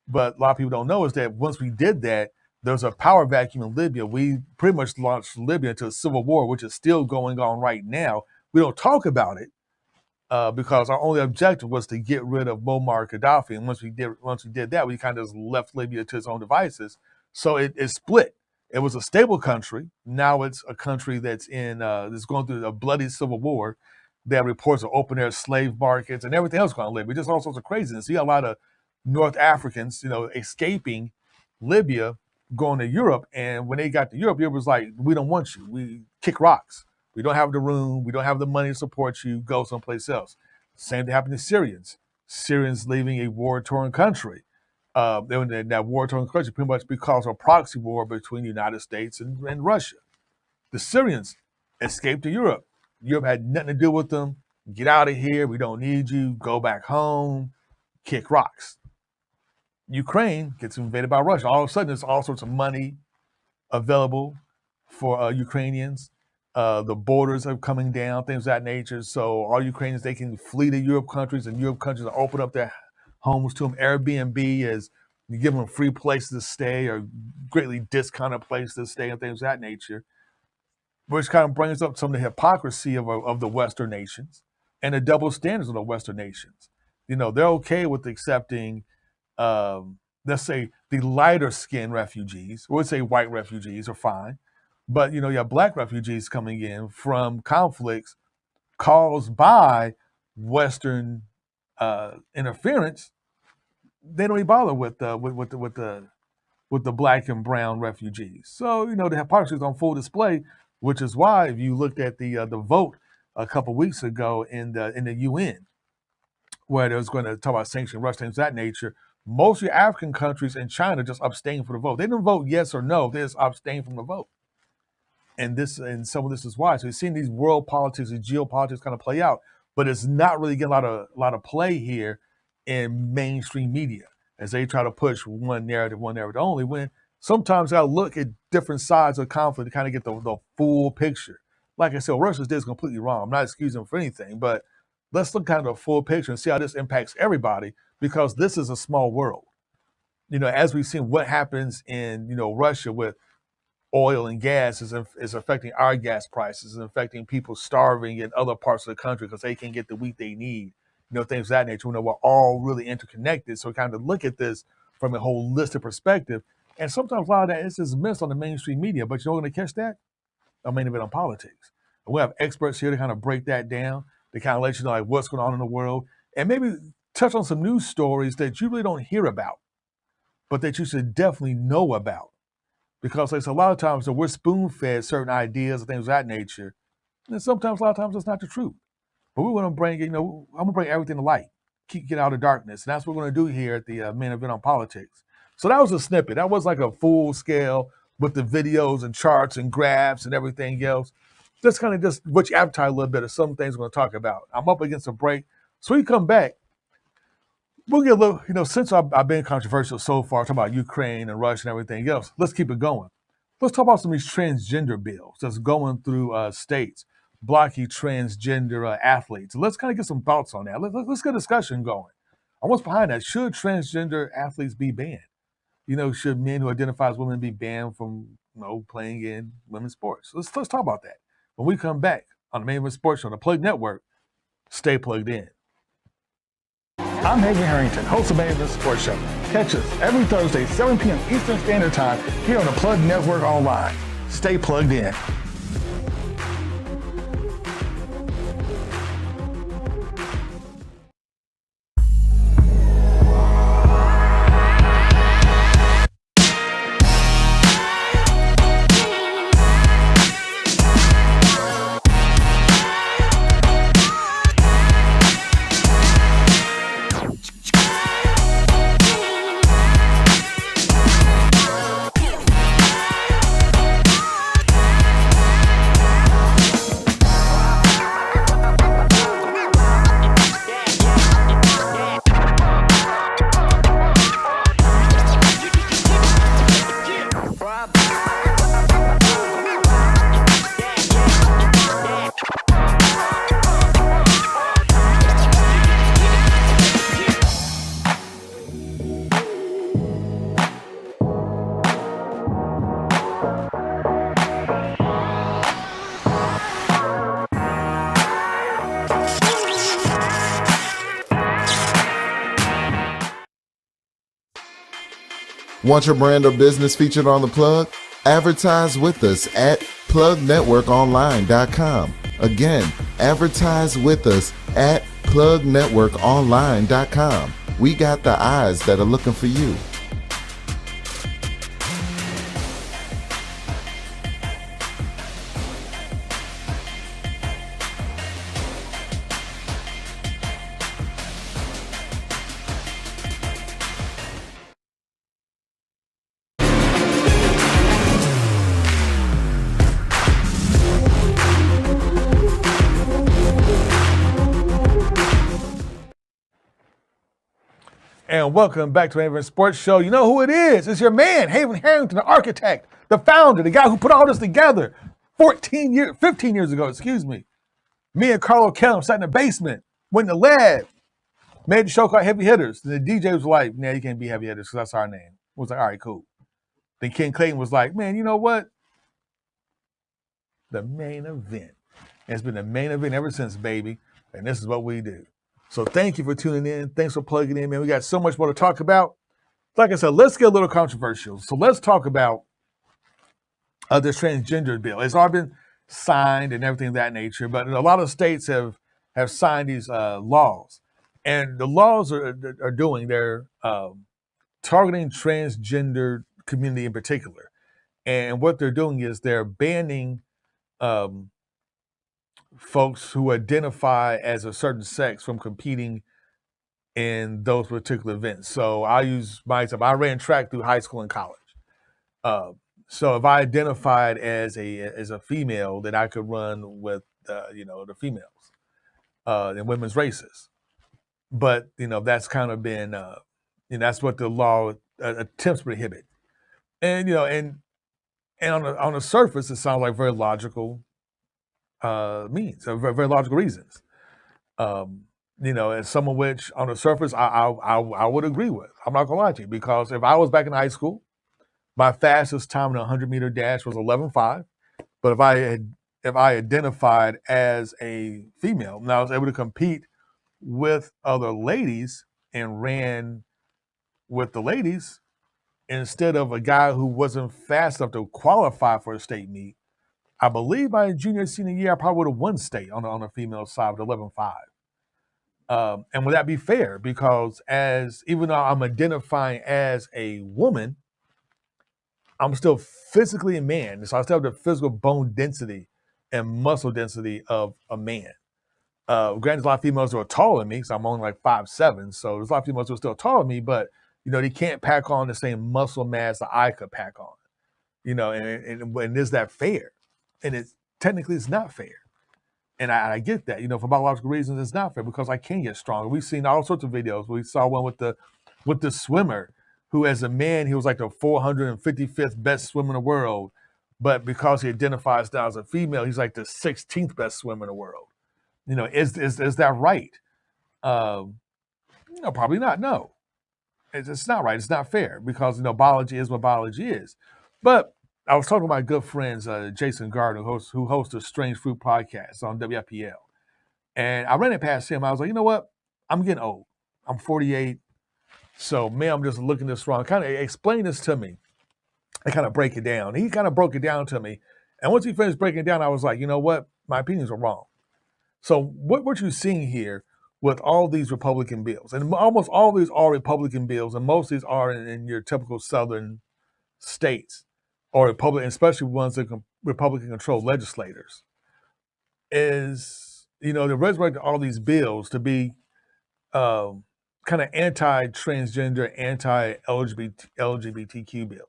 But a lot of people don't know is that once we did that, there was a power vacuum in Libya. We pretty much launched Libya into a civil war, which is still going on right now. We don't talk about it because our only objective was to get rid of Muammar Gaddafi. And once we did that, we kind of just left Libya to its own devices. So it split. It was a stable country. Now it's a country that's going through a bloody civil war. There are reports of open air slave markets and everything else going on in Libya. Just all sorts of craziness. You got a lot of North Africans, escaping Libya, going to Europe. And when they got to Europe, Europe was like, we don't want you. We kick rocks. We don't have the room. We don't have the money to support you. Go someplace else. Same thing happened to Syrians. Syrians leaving a war-torn country. They were in that war-torn country pretty much because of a proxy war between the United States and Russia. The Syrians escaped to Europe. Europe had nothing to do with them. Get out of here. We don't need you. Go back home. Kick rocks. Ukraine gets invaded by Russia. All of a sudden, there's all sorts of money available for Ukrainians. The borders are coming down, things of that nature. So all Ukrainians, they can flee to Europe countries, and Europe countries will open up their homes to them. Airbnb is you give them free places to stay or greatly discounted places to stay and things of that nature, which kind of brings up some of the hypocrisy of the Western nations and the double standards of the Western nations. They're okay with accepting let's say the lighter skinned refugees, or let's say white refugees are fine. But, you have Black refugees coming in from conflicts caused by Western interference. They don't even bother with the Black and brown refugees. So, the hypocrisy is on full display, which is why if you looked at the vote a couple weeks ago in the UN, where they was going to talk about sanctioning Russia, things of that nature. Most of the African countries and China just abstained from the vote. They didn't vote yes or no. They just abstained from the vote. And some of this is why. So you're seeing these world politics and geopolitics kind of play out, but it's not really getting a lot of play here in mainstream media as they try to push one narrative only. When sometimes I look at different sides of conflict to kind of get the full picture. Like I said, what Russia did is completely wrong. I'm not excusing them for anything, but let's look at the full picture and see how this impacts everybody, because this is a small world. As we've seen what happens in Russia with oil and gas is affecting our gas prices and affecting people starving in other parts of the country because they can't get the wheat they need, things of that nature. We're all really interconnected. So we kind of look at this from a holistic perspective. And sometimes a lot of that is just missed on the mainstream media. But you're going to catch that? A main event on politics. And we have experts here to kind of break that down, to kind of let you know like what's going on in the world, and maybe touch on some news stories that you really don't hear about, but that you should definitely know about. Because like, a lot of times we're spoon-fed certain ideas and things of that nature, and sometimes a lot of times it's not the truth. But we want to bring, I'm going to bring everything to light, get out of darkness, and that's what we're going to do here at the main event on politics. So that was a snippet. That was like a full scale with the videos and charts and graphs and everything else. Just kind of just what you appetite a little bit of some things we're going to talk about. I'm up against a break. So we come back. We'll get a little, since I've been controversial so far, talking about Ukraine and Russia and everything else, let's keep it going. Let's talk about some of these transgender bills that's going through states, blocking transgender athletes. Let's kind of get some thoughts on that. Let's get a discussion going. And what's behind that? Should transgender athletes be banned? Should men who identify as women be banned from, playing in women's sports? Let's talk about that. When we come back on the Main Event Sports Show on the Plug Network, stay plugged in. I'm Haven Harrington, host of Main Event Sports Show. Catch us every Thursday, 7 p.m. Eastern Standard Time here on the Plug Network Online. Stay plugged in. Want your brand or business featured on The Plug? Advertise with us at plugnetworkonline.com. Again, advertise with us at plugnetworkonline.com. We got the eyes that are looking for you. And welcome back to Main Event Sports Show. You know who it is. It's your man, Haven Harrington, the architect, the founder, the guy who put all this together 15 years ago, excuse me. Me and Carlo Kellum sat in the basement, went in the lab, made the show called Heavy Hitters. And the DJ was like, nah, you can't be Heavy Hitters because that's our name. I was like, all right, cool. Then Ken Clayton was like, man, you know what? The main event. And it's been the main event ever since, baby. And this is what we do. So thank you for tuning in. Thanks for plugging in, man. We got so much more to talk about. Like I said, let's get a little controversial. So let's talk about this transgender bill. It's already been signed and everything of that nature, but a lot of states have signed these laws. And the laws they're targeting transgender community in particular. And what they're doing is they're banning folks who identify as a certain sex from competing in those particular events. So I use my example. I ran track through high school and college. Uh, so if I identified as a female, then I could run with the females in women's races. But that's kind of been that's what the law attempts to prohibit. And and on the surface, it sounds like very logical means, very, very logical reasons. And some of which on the surface I would agree with. I'm not gonna lie to you, because if I was back in high school, my fastest time in a 100-meter dash was 11:5. But if I identified as a female and I was able to compete with other ladies and ran with the ladies instead of a guy who wasn't fast enough to qualify for a state meet, I believe my junior senior year I probably would have won state on the female side with 11:5. And would that be fair? Because even though I'm identifying as a woman, I'm still physically a man. So I still have the physical bone density and muscle density of a man. Granted, there's a lot of females who are taller than me, so I'm only like 5'7". So there's a lot of females who are still taller than me, but they can't pack on the same muscle mass that I could pack on. And is that fair? And technically it's not fair. And I get that, for biological reasons, it's not fair because I can get stronger. We've seen all sorts of videos. We saw one with the swimmer who, as a man, he was like the 455th best swimmer in the world. But because he identifies now as a female, he's like the 16th best swimmer in the world. Is that right? No, probably not. No, it's not right. It's not fair because, biology is what biology is. But I was talking to my good friends, Jason Gardner, who hosts the Strange Fruit podcast on WFPL. And I ran it past him. I was like, you know what? I'm getting old. I'm 48. So, man, I'm just looking this wrong. Kind of explain this to me and kind of break it down. He kind of broke it down to me. And once he finished breaking it down, I was like, you know what? My opinions are wrong. So what you're seeing here with all these Republican bills, and almost all of these are Republican bills, and most of these are in your typical Southern states, or Republican, especially ones that Republican-controlled legislators, is they're resurrecting all these bills to be kind of anti-transgender, anti-LGBTQ bills,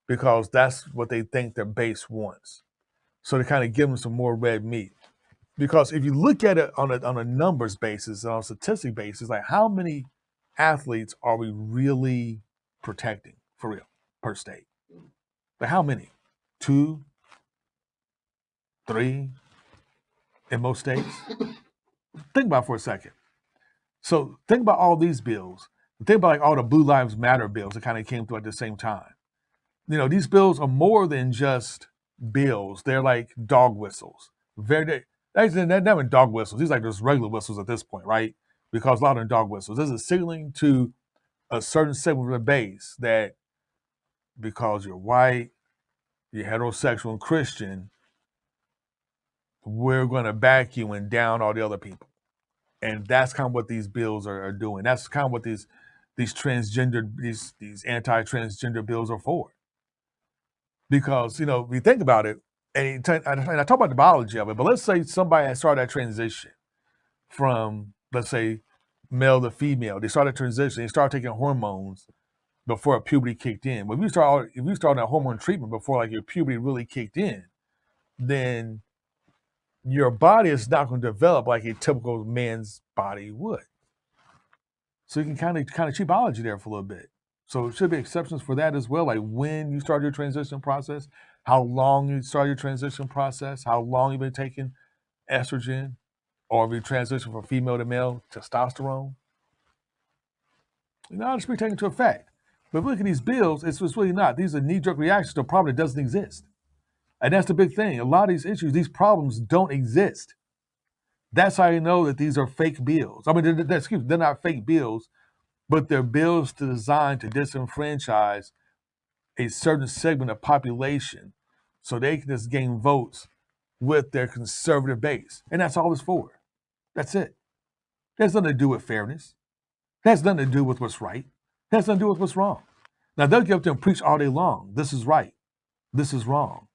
because that's what they think their base wants. So to kind of give them some more red meat. Because if you look at it on a numbers basis, on a statistic basis, like how many athletes are we really protecting for real per state? But how many? 2, 3 in most states? Think about it for a second. So think about all these bills. Think about like all the Blue Lives Matter bills that kind of came through at the same time. These bills are more than just bills. They're like dog whistles. They're not even dog whistles. These are like just regular whistles at this point, right? Because a lot of them are dog whistles. This is signaling to a certain segment of the base that because you're white, you're heterosexual and Christian, we're going to back you and down all the other people. And that's kind of what these bills are doing. That's kind of what these anti-transgender bills are for. Because, if you think about it, and I talk about the biology of it, but let's say somebody has started that transition from, let's say, male to female. They started transition. They started taking hormones before puberty kicked in. But if you start that hormone treatment before like your puberty really kicked in, then your body is not going to develop like a typical man's body would. So you can kind of cheat biology there for a little bit. So it should be exceptions for that as well. Like when you start your transition process, how long you start your transition process, how long you've been taking estrogen, or if you transition from female to male, testosterone. All this be taken into effect. But if you look at these bills, it's really not. These are knee-jerk reactions to a problem that doesn't exist. And that's the big thing. A lot of these issues, these problems don't exist. That's how you know that these are fake bills. I mean, they're not fake bills, but they're bills designed to disenfranchise a certain segment of population so they can just gain votes with their conservative base. And that's all it's for. That's it. It has nothing to do with fairness. It has nothing to do with what's right. It has nothing to do with what's wrong. Now, they'll get up there and preach all day long. This is right. This is wrong.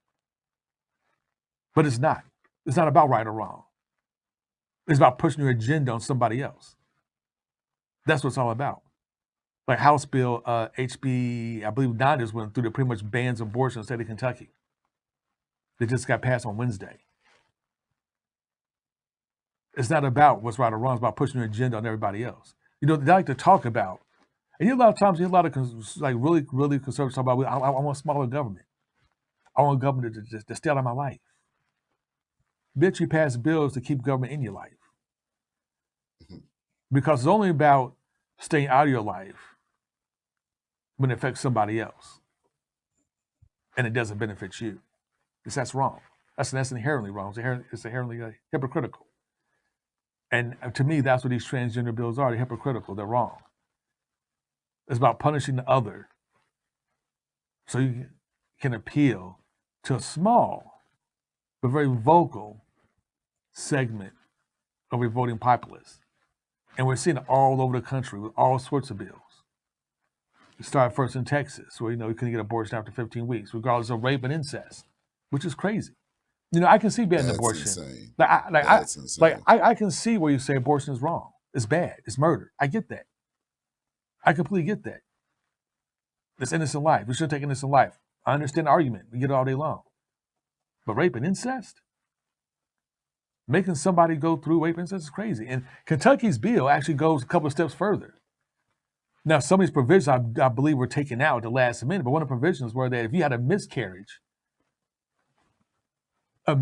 But it's not. It's not about right or wrong. It's about pushing your agenda on somebody else. That's what it's all about. Like House Bill HB, I believe 9 just went through that pretty much bans abortion in the state of Kentucky. They just got passed on Wednesday. It's not about what's right or wrong. It's about pushing your agenda on everybody else. You know, they like to talk about, and a lot of times, a lot of really, really conservatives talk about, I want smaller government. I want government to stay out of my life. Bitch, you pass bills to keep government in your life. Because it's only about staying out of your life when it affects somebody else. And it doesn't benefit you. Because that's wrong. That's inherently wrong. It's inherently hypocritical. And to me, that's what these transgender bills are. They're hypocritical. They're wrong. It's about punishing the other so you can appeal to a small but very vocal segment of your voting populace. And we're seeing it all over the country with all sorts of bills. It started first in Texas, where you couldn't get abortion after 15 weeks, regardless of rape and incest, which is crazy. I can see banning abortion. Insane. That's insane. I can see where you say abortion is wrong. It's bad. It's murder. I get that. I completely get that. It's innocent life. We should take innocent life. I understand the argument. We get it all day long. But rape and incest? Making somebody go through rape and incest is crazy. And Kentucky's bill actually goes a couple of steps further. Now, some of these provisions, I believe, were taken out at the last minute, but one of the provisions were that if you had a miscarriage, that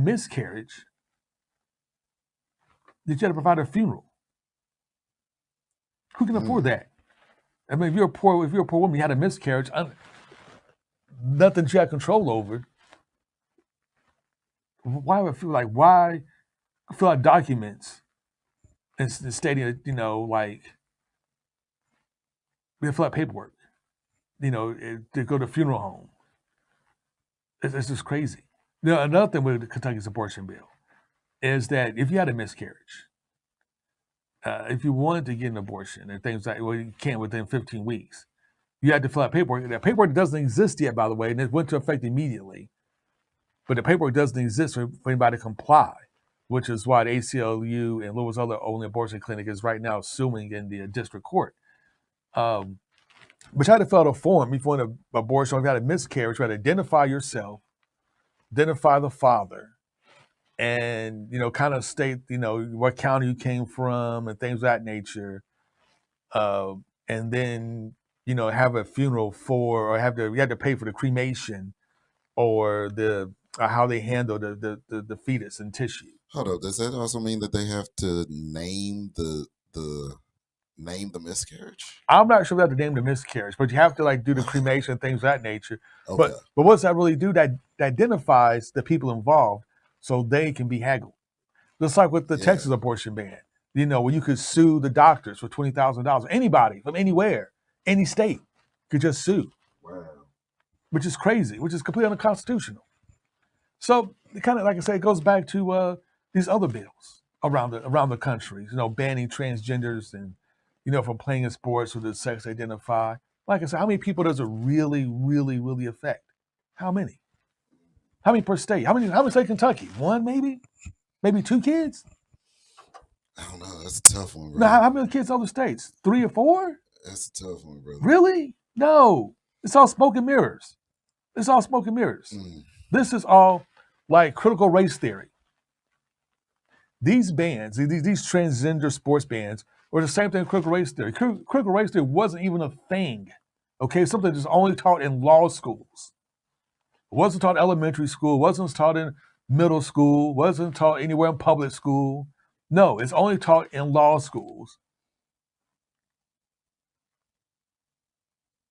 you had to provide a funeral. Who can afford that? I mean, if you're a poor woman, you had a miscarriage, nothing you had control over. Why would I feel like fill out documents and stating that, we have to fill out paperwork, to go to a funeral home. It's just crazy. Another thing with Kentucky's abortion bill is that if you had a miscarriage, if you wanted to get an abortion and things like, well, you can't within 15 weeks, you had to fill out paperwork. That paperwork doesn't exist yet, by the way, and it went into effect immediately. But the paperwork doesn't exist for anybody to comply, which is why the ACLU and Louisville's other only abortion clinic is right now suing in the district court. But you had to fill out a form if you want an abortion or if you had a miscarriage. You had to identify yourself, identify the father, and kind of state what county you came from and things of that nature, and then have a funeral for, or you had to pay for the cremation or the how they handle the fetus and tissue. Hold up, does that also mean that they have to name the miscarriage? I'm not sure if they have to name the miscarriage, but you have to do the cremation and things of that nature. Okay. But what does that really do? That identifies the people involved so they can be haggled. Just like with the Texas abortion ban, where you could sue the doctors for $20,000. Anybody from anywhere, any state could just sue. Wow. Which is crazy, which is completely unconstitutional. So it kind of, like I say, it goes back to these other bills around the country, banning transgenders and, from playing in sports with the sex they identify. Like I said, how many people does it really, really, really affect? How many? How many per state? How many state Kentucky? One, maybe? Maybe 2 kids? I don't know. That's a tough one, bro. Now, how many kids in other states? 3 or 4? That's a tough one, brother. Really? No. It's all smoke and mirrors. It's all smoke and mirrors. This is all like critical race theory. These bans, these transgender sports bans, were the same thing as critical race theory. Critical race theory wasn't even a thing. Okay, something that's only taught in law schools. It wasn't taught in elementary school, wasn't taught in middle school, wasn't taught anywhere in public school. No, it's only taught in law schools.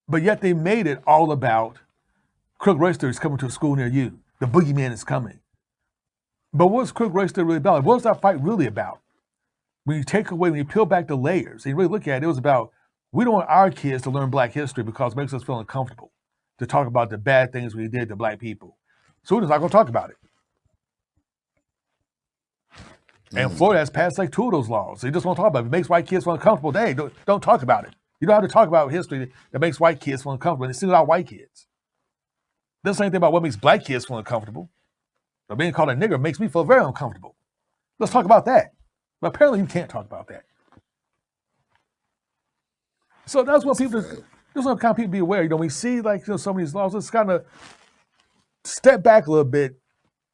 But yet they made it all about critical race theory is coming to a school near you. The boogeyman is coming. But what's critical race theory really about? What's that fight really about? When you peel back the layers, and you really look at it, it was about, we don't want our kids to learn Black history because it makes us feel uncomfortable to talk about the bad things we did to Black people. So we're just not going to talk about it. And Florida has passed 2 of those laws. They just won't talk about it. If it makes white kids feel uncomfortable, don't talk about it. You don't have to talk about history that makes white kids feel uncomfortable. And they single out white kids. Doesn't say anything about what makes Black kids feel uncomfortable. But being called a nigger makes me feel very uncomfortable. Let's talk about that. But apparently you can't talk about that. So that's what people, that's what kind of people be aware. We see some of these laws, let's kind of step back a little bit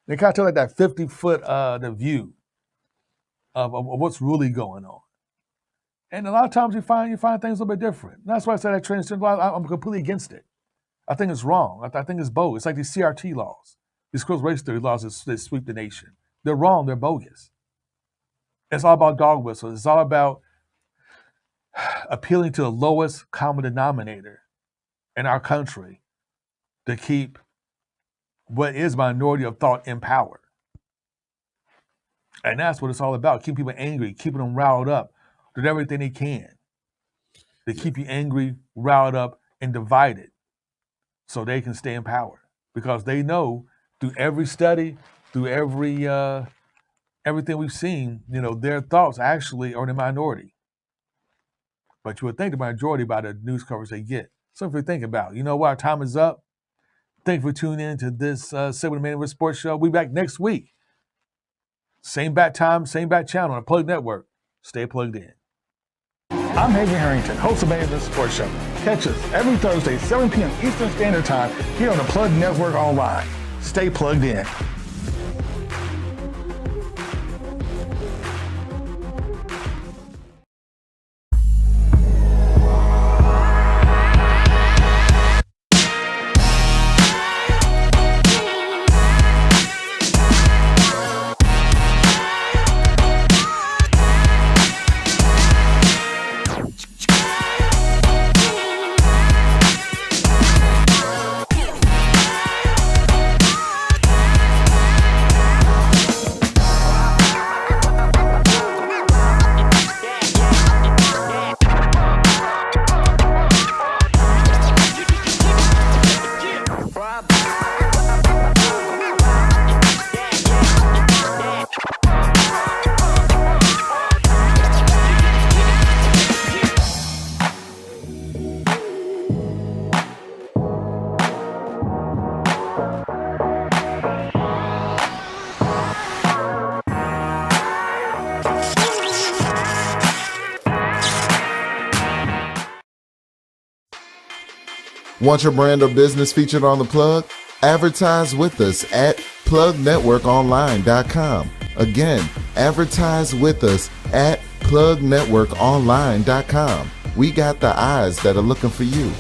and kind of take like that 50-foot the view of what's really going on. And a lot of times you find things a little bit different. And that's why I said that transgender law, I'm completely against it. I think it's wrong. I think it's bogus. It's like these CRT laws, these critical race theory laws that sweep the nation. They're wrong. They're bogus. It's all about dog whistles. It's all about appealing to the lowest common denominator in our country to keep what is minority of thought in power. And that's what it's all about. Keeping people angry, keeping them riled up, doing everything they can to keep you angry, riled up, and divided so they can stay in power. Because they know through every study, through everything we've seen, their thoughts actually are in the minority. But you would think the majority by the news coverage they get. Something to think about. You know what? Our time is up. Thank you for tuning in to this segment of Man with Sports Show. We'll be back next week. Same bat time, same bat channel on the Plug Network. Stay plugged in. I'm Hagen Harrington, host of Man with Sports Show. Catch us every Thursday, 7 p.m. Eastern Standard Time here on the Plug Network Online. Stay plugged in. Want your brand or business featured on the Plug? Advertise with us at plugnetworkonline.com. Again, advertise with us at plugnetworkonline.com. We got the eyes that are looking for you.